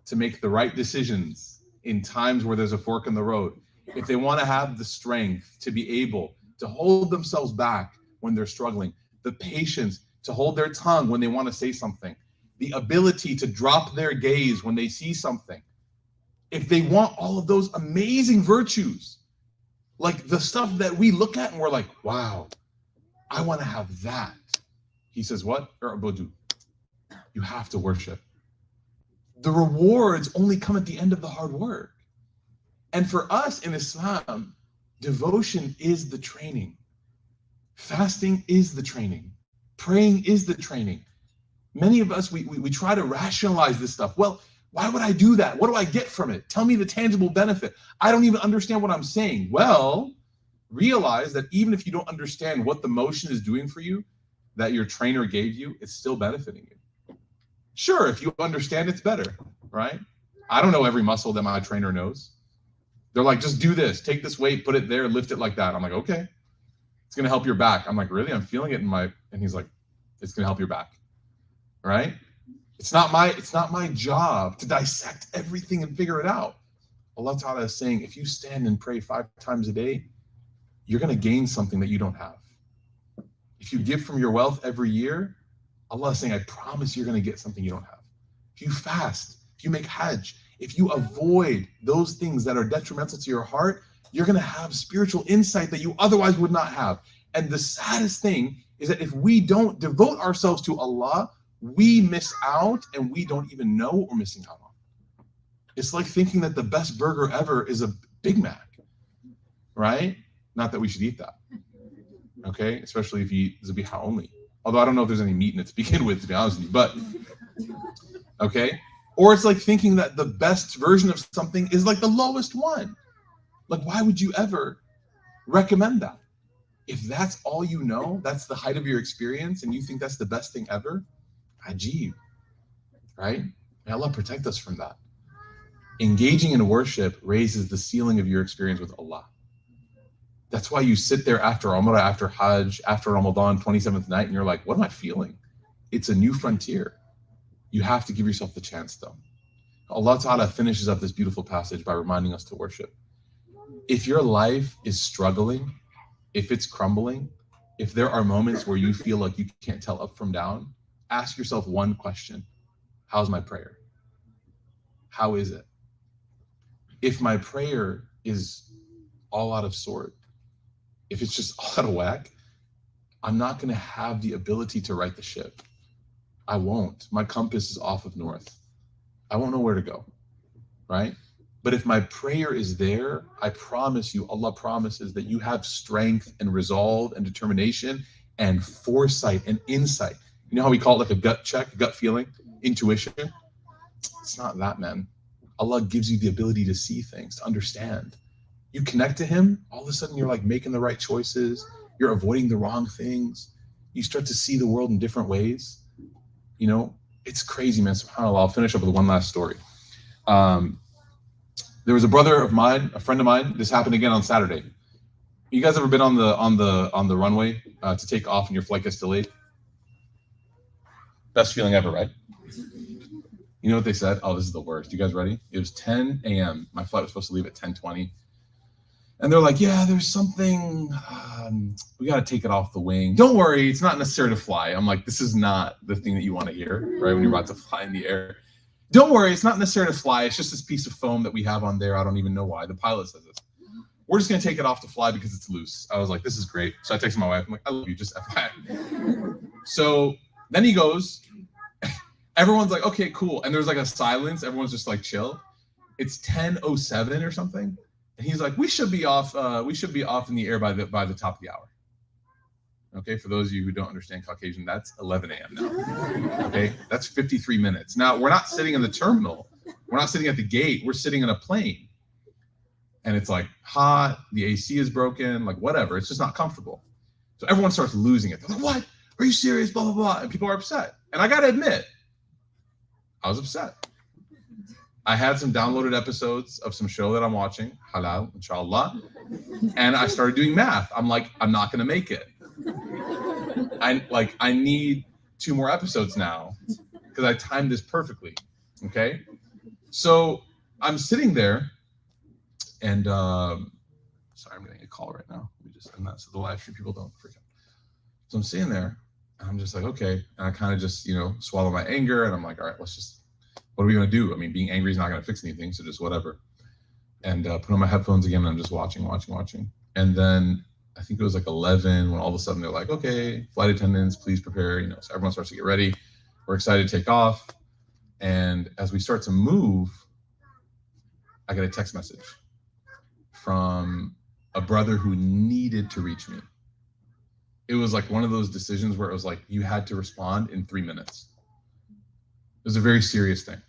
to make the right decisions in times where there's a fork in the road, if they want to have the strength to be able to hold themselves back when they're struggling, the patience to hold their tongue when they want to say something, the ability to drop their gaze when they see something, if they want all of those amazing virtues, like the stuff that we look at and we're like, wow, I want to have that. He says, what? You have to worship. The rewards only come at the end of the hard work. And for us in Islam, devotion is the training. Fasting is the training. Praying is the training. Many of us, we try to rationalize this stuff. Well, why would I do that? What do I get from it? Tell me the tangible benefit. I don't even understand what I'm saying. Well, realize that even if you don't understand what the motion is doing for you, that your trainer gave you, it's still benefiting you. Sure, if you understand, it's better, right? I don't know every muscle that my trainer knows. They're like, just do this, take this weight, put it there, lift it like that. I'm like, okay, it's gonna help your back. I'm like, really? I'm feeling it in my, and he's like, it's gonna help your back, right? It's not my job to dissect everything and figure it out. Allah Ta'ala is saying, if you stand and pray 5 times a day, you're gonna gain something that you don't have. If you give from your wealth every year, Allah is saying, I promise you're gonna get something you don't have. If you fast, if you make hajj, if you avoid those things that are detrimental to your heart, you're gonna have spiritual insight that you otherwise would not have. And the saddest thing is that if we don't devote ourselves to Allah, we miss out and we don't even know what we're missing out on. It's like thinking that the best burger ever is a Big Mac, right? Not that we should eat that, okay? Especially if you eat zabiha only. Although I don't know if there's any meat in it to begin with, to be honest with you, but, okay? Or it's like thinking that the best version of something is like the lowest one. Like, why would you ever recommend that? If that's all you know, that's the height of your experience, and you think that's the best thing ever, ajib, right? May Allah protect us from that. Engaging in worship raises the ceiling of your experience with Allah. That's why you sit there after Umrah, after Hajj, after Ramadan, 27th night, and you're like, what am I feeling? It's a new frontier. You have to give yourself the chance, though. Allah Ta'ala finishes up this beautiful passage by reminding us to worship. If your life is struggling, if it's crumbling, if there are moments where you feel like you can't tell up from down, ask yourself one question. How's my prayer? How is it? If my prayer is all out of sort, if it's just all out of whack, I'm not going to have the ability to right the ship. I won't. My compass is off of north. I won't know where to go, right? But if my prayer is there, I promise you, Allah promises that you have strength and resolve and determination and foresight and insight. You know how we call it like a gut check, gut feeling, intuition? It's not that, man. Allah gives you the ability to see things, to understand. You connect to Him, all of a sudden you're like making the right choices. You're avoiding the wrong things. You start to see the world in different ways. You know, it's crazy, man. SubhanAllah. I'll finish up with one last story. There was a brother of mine, a friend of mine. This happened again on Saturday. You guys ever been on the runway to take off and your flight gets delayed? Best feeling ever, right? You know what they said? Oh, this is the worst. You guys ready? It was 10 a.m. My flight was supposed to leave at 10:20. And they're like, yeah, there's something, we got to take it off the wing. Don't worry, it's not necessary to fly. I'm like, this is not the thing that you want to hear, right? When you're about to fly in the air. Don't worry, it's not necessary to fly. It's just this piece of foam that we have on there. I don't even know why. The pilot says this. We're just going to take it off to fly because it's loose. I was like, this is great. So I texted my wife. I'm like, I love you, just FYI. So then he goes, everyone's like, okay, cool. And there's like a silence. Everyone's just like chill. It's 10:07 or something. And he's like, we should be off in the air by the top of the hour. Okay, for those of you who don't understand Caucasian, that's 11 a.m. now. Okay, that's 53 minutes. Now, we're not sitting in the terminal. We're not sitting at the gate. We're sitting in a plane. And it's like hot, the AC is broken, like whatever. It's just not comfortable. So everyone starts losing it. They're like, what? Are you serious? Blah, blah, blah. And people are upset. And I got to admit, I was upset. I had some downloaded episodes of some show that I'm watching, halal, inshallah. And I started doing math. I'm like, I'm not going to make it. I need 2 more episodes now because I timed this perfectly. Okay. So I'm sitting there and Sorry, I'm getting a call right now. Let me just end that so the live stream people don't freak out. So I'm sitting there, and I'm just like, okay. And I kind of just, swallow my anger, and I'm like, all right, what are we going to do? I mean, being angry is not going to fix anything, so just whatever. And put on my headphones again, and I'm just watching. And then I think it was like 11 when all of a sudden they're like, okay, flight attendants, please prepare. So everyone starts to get ready. We're excited to take off. And as we start to move, I get a text message from a brother who needed to reach me. It was like one of those decisions where it was like, you had to respond in 3 minutes. It was a very serious thing.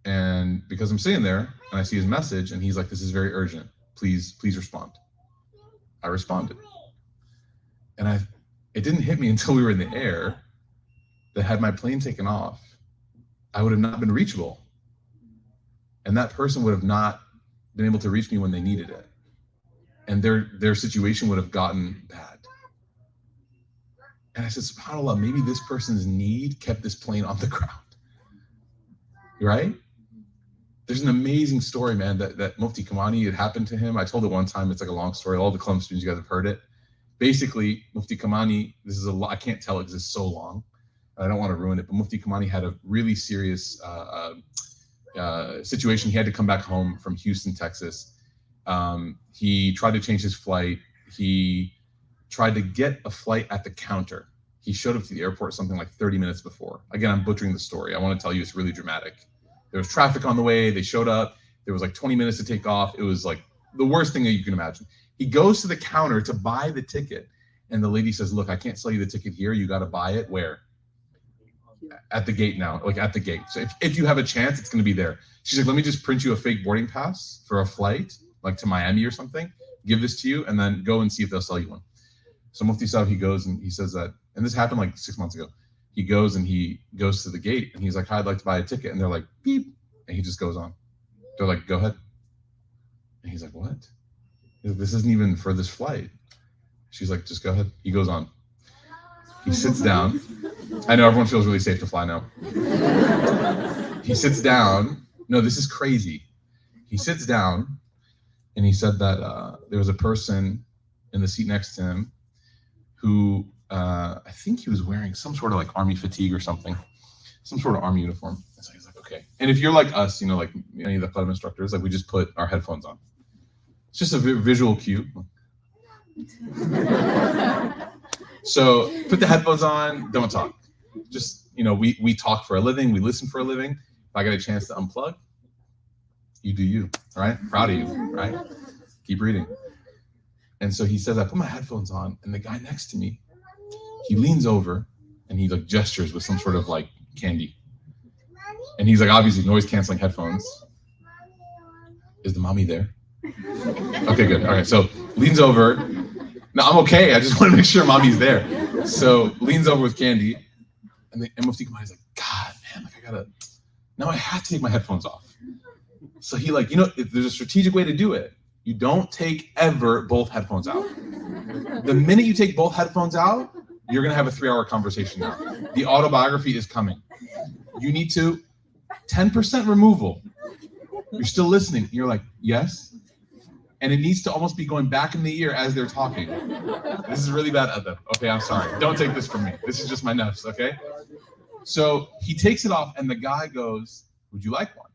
And because I'm sitting there and I see his message and he's like, this is very urgent. Please respond. I responded. And it didn't hit me until we were in the air that had my plane taken off, I would have not been reachable. And that person would have not been able to reach me when they needed it. And their situation would have gotten bad. And I said, SubhanAllah, maybe this person's need kept this plane on the ground. Right? There's an amazing story, man, that Mufti Kamani, it happened to him. I told it one time. It's like a long story. All the Columbus students, you guys have heard it. Basically, Mufti Kamani, I can't tell it because it's so long. I don't want to ruin it, but Mufti Kamani had a really serious situation. He had to come back home from Houston, Texas. He tried to change his flight. He tried to get a flight at the counter. He showed up to the airport something like 30 minutes before. Again, I'm butchering the story. I want to tell you it's really dramatic. There was traffic on the way. They showed up. There was like 20 minutes to take off. It was like the worst thing that you can imagine. He goes to the counter to buy the ticket. And the lady says, look, I can't sell you the ticket here. You got to buy it where? At the gate now, like at the gate. So if you have a chance, it's going to be there. She's like, let me just print you a fake boarding pass for a flight, like to Miami or something. Give this to you and then go and see if they'll sell you one. So Mufti Saab, he goes and he says that, and this happened like 6 months ago. He goes to the gate and he's like, hi, I'd like to buy a ticket. And they're like, beep. And he just goes on. They're like, go ahead. And he's like, what? He's like, this isn't even for this flight. She's like, just go ahead. He goes on. He sits down. I know everyone feels really safe to fly now. He sits down. No, this is crazy. He sits down and he said that there was a person in the seat next to him who I think he was wearing some sort of like army fatigue or something, some sort of army uniform. And so he's like, okay. And if you're like us, like any of the Qalam instructors, like we just put our headphones on. It's just a visual cue. So put the headphones on, don't talk. Just, we talk for a living, we listen for a living. If I get a chance to unplug, you do you, right? Proud of you, right? Keep reading. And so he says, I put my headphones on, and the guy next to me, he leans over and he like gestures with some sort of like candy. And he's like, obviously noise canceling headphones. Is the mommy there? Okay, good. All right. So leans over. No, I'm okay. I just want to make sure mommy's there. So leans over with candy. And the Mufti Kamani's like, God, man, like now I have to take my headphones off. So he like, there's a strategic way to do it. You don't take ever both headphones out. The minute you take both headphones out, you're going to have a 3-hour conversation now. The autobiography is coming. You need to 10% removal. You're still listening. You're like, yes. And it needs to almost be going back in the ear as they're talking. This is really bad adab. Okay, I'm sorry. Don't take this from me. This is just my nafs, okay? So he takes it off and the guy goes, would you like one?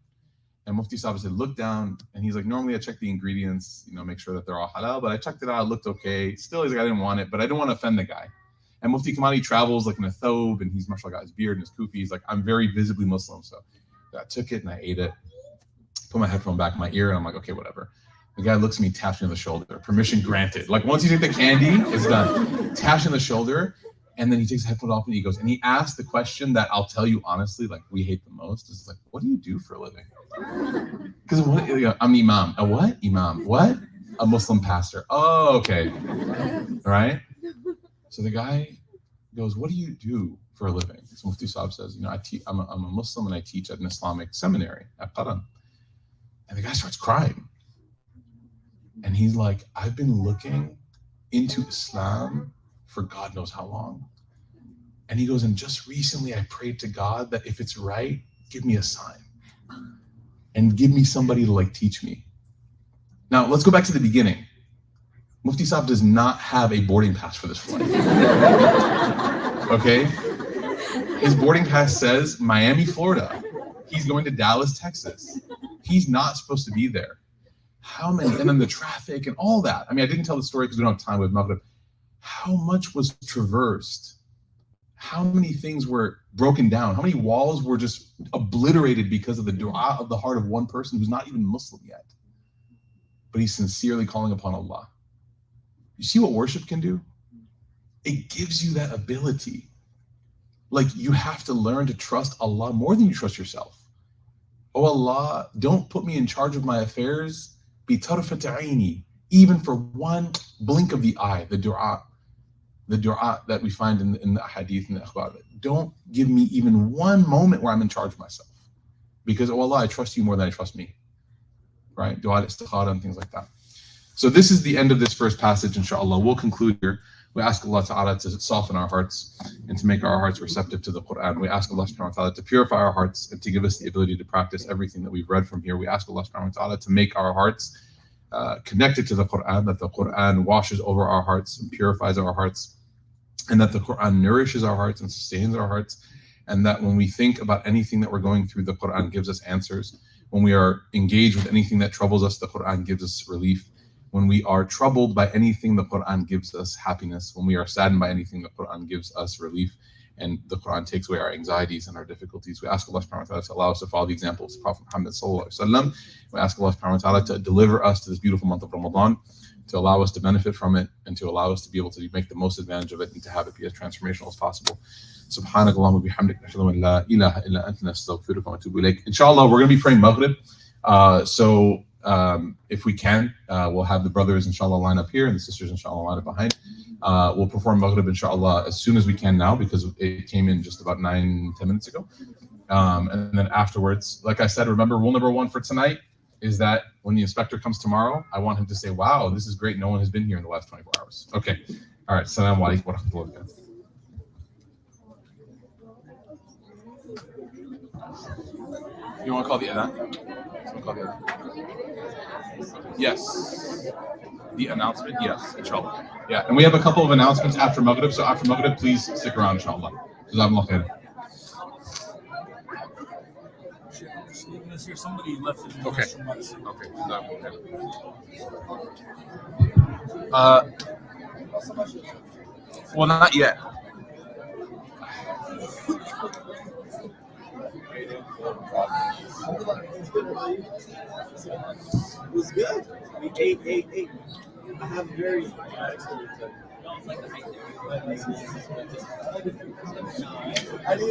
And Mufti Saab said, look down. And he's like, normally I check the ingredients, make sure that they're all halal, but I checked it out, it looked okay. Still, he's like, I didn't want it, but I didn't want to offend the guy. And Mufti Kamani travels like in a thobe and he's mashallah got his beard and his kufi. He's like, I'm very visibly Muslim. So I took it and I ate it, put my headphone back in my ear and I'm like, okay, whatever. The guy looks at me, taps me on the shoulder, permission granted. Like once you take the candy, it's done. Taps me on the shoulder. And then he takes the headphone off and he goes, and he asked the question that I'll tell you honestly, like we hate the most. Is like, what do you do for a living? Because I'm imam. A what? Imam. What? A Muslim pastor. Oh, okay. All right. So the guy goes, what do you do for a living? So Mufti Saab says, I'm a Muslim and I teach at an Islamic seminary at Qaram. And the guy starts crying. And he's like, I've been looking into Islam for God knows how long. And he goes, and just recently I prayed to God that if it's right, give me a sign and give me somebody to like teach me. Now, let's go back to the beginning. Mufti Saab does not have a boarding pass for this flight. Okay? His boarding pass says Miami, Florida. He's going to Dallas, Texas. He's not supposed to be there. How many? And then the traffic and all that. I mean, I didn't tell the story because we don't have time with Maghrib. How much was traversed? How many things were broken down? How many walls were just obliterated because of the dua of the heart of one person who's not even Muslim yet? But he's sincerely calling upon Allah. You see what worship can do? It gives you that ability. Like, you have to learn to trust Allah more than you trust yourself. Oh Allah, don't put me in charge of my affairs. بِطَرْفَةِ عَيْنِي, even for one blink of the eye, the dua that we find in the hadith and the akhbar. Don't give me even one moment where I'm in charge of myself. Because, oh Allah, I trust you more than I trust me. Right? Dua al-istikhara and things like that. So this is the end of this first passage, inshallah. We'll conclude here. We ask Allah Ta'ala to soften our hearts and to make our hearts receptive to the Quran. We ask Allah Subhanahu wa Ta'ala to purify our hearts and to give us the ability to practice everything that we've read from here. We ask Allah Subhanahu wa Ta'ala to make our hearts connected to the Quran, that the Quran washes over our hearts and purifies our hearts, and that the Quran nourishes our hearts and sustains our hearts, and that when we think about anything that we're going through, the Quran gives us answers. When we are engaged with anything that troubles us, the Quran gives us relief. When we are troubled by anything, the Quran gives us happiness. When we are saddened by anything, the Quran gives us relief. And the Quran takes away our anxieties and our difficulties. We ask Allah Subhanahu wa Ta'ala to allow us to follow the example of Prophet Muhammad Sallallahu Alaihi Wasallam. We ask Allah Subhanahu wa Ta'ala to deliver us to this beautiful month of Ramadan, to allow us to benefit from it, and to allow us to be able to make the most advantage of it and to have it be as transformational as possible. Subhanak Allahumma bihamdik, nashhadu an la ilaha illa anta nastaghfiruka wa natubu ilayk. Inshallah, we're going to be praying Maghrib. If we can, we'll have the brothers inshallah line up here and the sisters inshallah line up behind. We'll perform Maghrib inshallah as soon as we can now, because it came in just about 9-10 minutes ago. And then afterwards, like I said, remember rule number 1 for tonight is that when the inspector comes tomorrow, I want him to say, wow, this is great. No one has been here in the last 24 hours. Okay. All right. Assalamu alaikum wa rahmatullahi wa barakatuh. You want to call the adhan? Yes. The announcement? Yes, inshallah. Yeah, and we have a couple of announcements after Maghrib, so after Maghrib, please stick around, inshallah. Jazakumullah khair. Somebody left it in the restroom. Okay. Well, not yet. It was good. We ate. I have very I